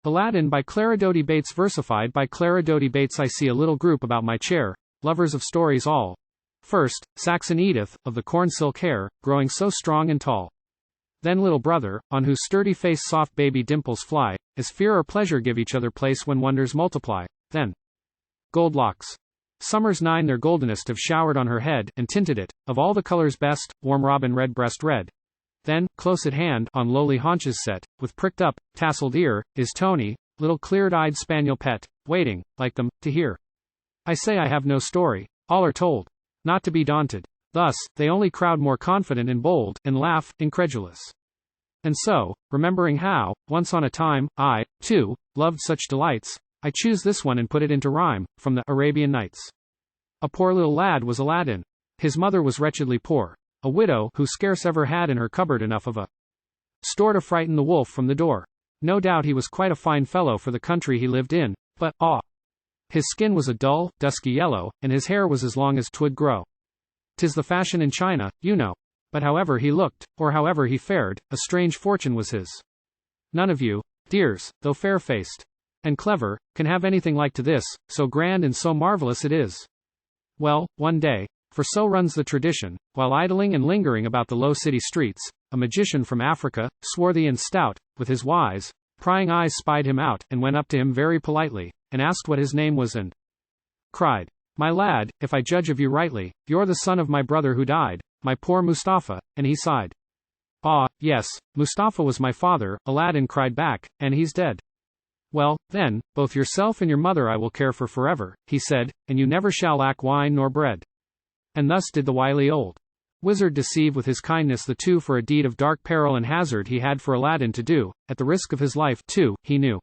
Aladdin by Clara Doty. Versified by Clara Doty. I see a little group about my chair, lovers of stories all. First, Saxon Edith, of the corn silk hair, growing so strong and tall. Then little brother, on whose sturdy face soft baby dimples fly, as fear or pleasure give each other place when wonders multiply. Then gold locks. Summers 9 their goldenest have showered on her head, and tinted it, of all the colors best, warm robin redbreast red. Then, close at hand, on lowly haunches set, with pricked up, tasseled ear, is Tony, little clear-eyed spaniel pet, waiting, like them, to hear. I say I have no story, all are told, not to be daunted. Thus, they only crowd more confident and bold, and laugh, incredulous. And so, remembering how, once on a time, I, too, loved such delights, I choose this one and put it into rhyme, from the Arabian Nights. A poor little lad was Aladdin. His mother was wretchedly poor. A widow who scarce ever had in her cupboard enough of a store to frighten the wolf from the door. No doubt he was quite a fine fellow for the country he lived in, but, his skin was a dull, dusky yellow, and his hair was as long as 'twould grow. 'Tis the fashion in China, you know. But however he looked, or however he fared, a strange fortune was his. None of you, dears, though fair-faced and clever, can have anything like to this, so grand and so marvelous it is. Well, one day, for so runs the tradition, while idling and lingering about the low city streets, a magician from Africa, swarthy and stout, with his wise, prying eyes spied him out, and went up to him very politely, and asked what his name was and cried, "My lad, if I judge of you rightly, you're the son of my brother who died, my poor Mustafa," and he sighed. "Ah, yes, Mustafa was my father," Aladdin cried back, "and he's dead." "Well, then, both yourself and your mother I will care for forever," he said, "and you never shall lack wine nor bread." And thus did the wily old wizard deceive with his kindness the two for a deed of dark peril and hazard he had for Aladdin to do, at the risk of his life, too, he knew.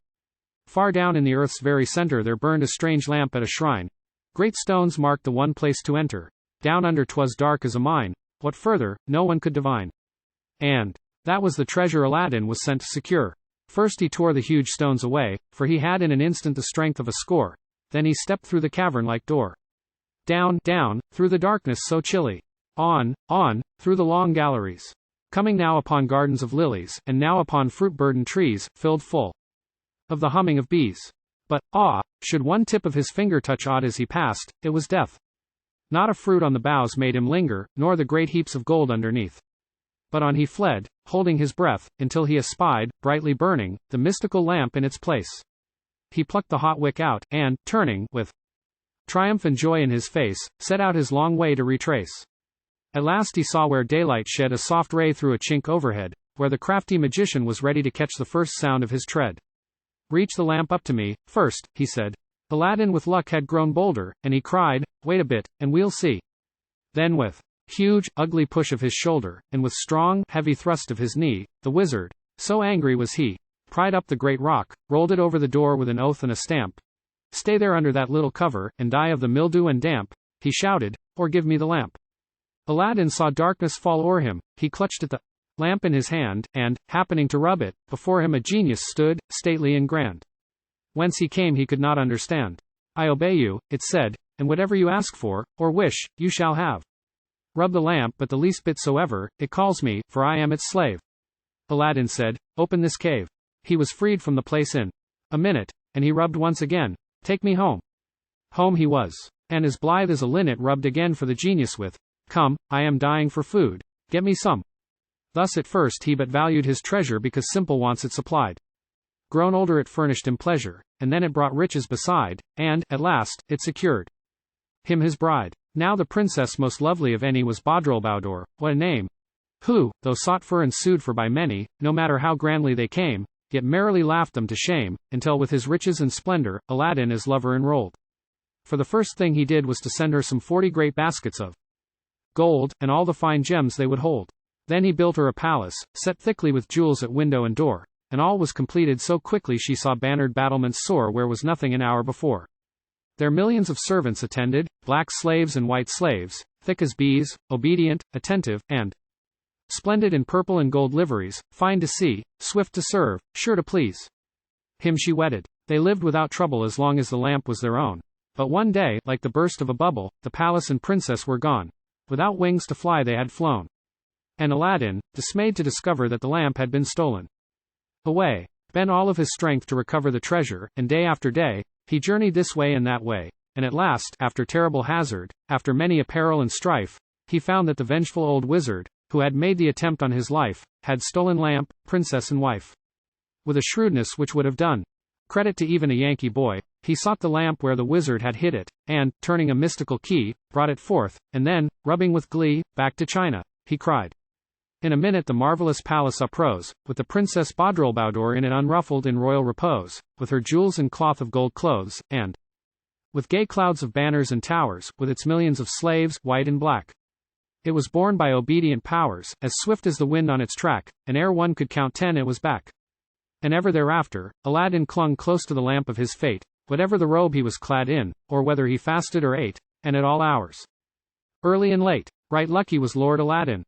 Far down in the earth's very center there burned a strange lamp at a shrine. Great stones marked the one place to enter. Down under 'twas dark as a mine. What further, no one could divine. And that was the treasure Aladdin was sent to secure. First he tore the huge stones away, for he had in an instant the strength of a score. Then he stepped through the cavern-like door. Down, down, through the darkness so chilly. On, through the long galleries. Coming now upon gardens of lilies, and now upon fruit-burdened trees, filled full of the humming of bees. But, should one tip of his finger touch aught as he passed, it was death. Not a fruit on the boughs made him linger, nor the great heaps of gold underneath. But on he fled, holding his breath, until he espied, brightly burning, the mystical lamp in its place. He plucked the hot wick out, and, turning, with triumph and joy in his face, set out his long way to retrace. At last he saw where daylight shed a soft ray through a chink overhead, where the crafty magician was ready to catch the first sound of his tread. "Reach the lamp up to me, first," he said. Aladdin with luck had grown bolder, and he cried, "Wait a bit, and we'll see." Then with huge, ugly push of his shoulder, and with strong, heavy thrust of his knee, the wizard, so angry was he, pried up the great rock, rolled it over the door with an oath and a stamp. "Stay there under that little cover, and die of the mildew and damp," he shouted, "or give me the lamp." Aladdin saw darkness fall o'er him, he clutched at the lamp in his hand, and, happening to rub it, before him a genius stood, stately and grand. Whence he came he could not understand. "I obey you," it said, "and whatever you ask for, or wish, you shall have. Rub the lamp but the least bit soever, it calls me, for I am its slave." Aladdin said, "Open this cave." He was freed from the place in a minute, and he rubbed once again. "Take me home." Home he was, and as blithe as a linnet rubbed again for the genius with, "Come, I am dying for food. Get me some." Thus at first he but valued his treasure because simple wants it supplied. Grown older it furnished him pleasure, and then it brought riches beside, and, at last, it secured him his bride. Now the princess most lovely of any was Badrulbadour, what a name! Who, though sought for and sued for by many, no matter how grandly they came, yet merrily laughed them to shame, until with his riches and splendor, Aladdin as lover enrolled. For the first thing he did was to send her some 40 great baskets of gold, and all the fine gems they would hold. Then he built her a palace, set thickly with jewels at window and door, and all was completed so quickly she saw bannered battlements soar where was nothing an hour before. There millions of servants attended, black slaves and white slaves, thick as bees, obedient, attentive, and splendid in purple and gold liveries, fine to see, swift to serve, sure to please. Him she wedded. They lived without trouble as long as the lamp was their own. But one day, like the burst of a bubble, the palace and princess were gone. Without wings to fly they had flown. And Aladdin, dismayed to discover that the lamp had been stolen away, spent all of his strength to recover the treasure, and day after day, he journeyed this way and that way, and at last, after terrible hazard, after many a peril and strife, he found that the vengeful old wizard, who had made the attempt on his life, had stolen lamp, princess and wife. With a shrewdness which would have done credit to even a Yankee boy, he sought the lamp where the wizard had hid it, and, turning a mystical key, brought it forth, and then, rubbing with glee, back to China, he cried. In a minute the marvelous palace uprose, with the Princess Badrulbadour in it unruffled in royal repose, with her jewels and cloth of gold clothes, and with gay clouds of banners and towers, with its millions of slaves, white and black. It was borne by obedient powers, as swift as the wind on its track, and ere one could count 10 it was back. And ever thereafter, Aladdin clung close to the lamp of his fate, whatever the robe he was clad in, or whether he fasted or ate, and at all hours. Early and late. Right lucky was Lord Aladdin.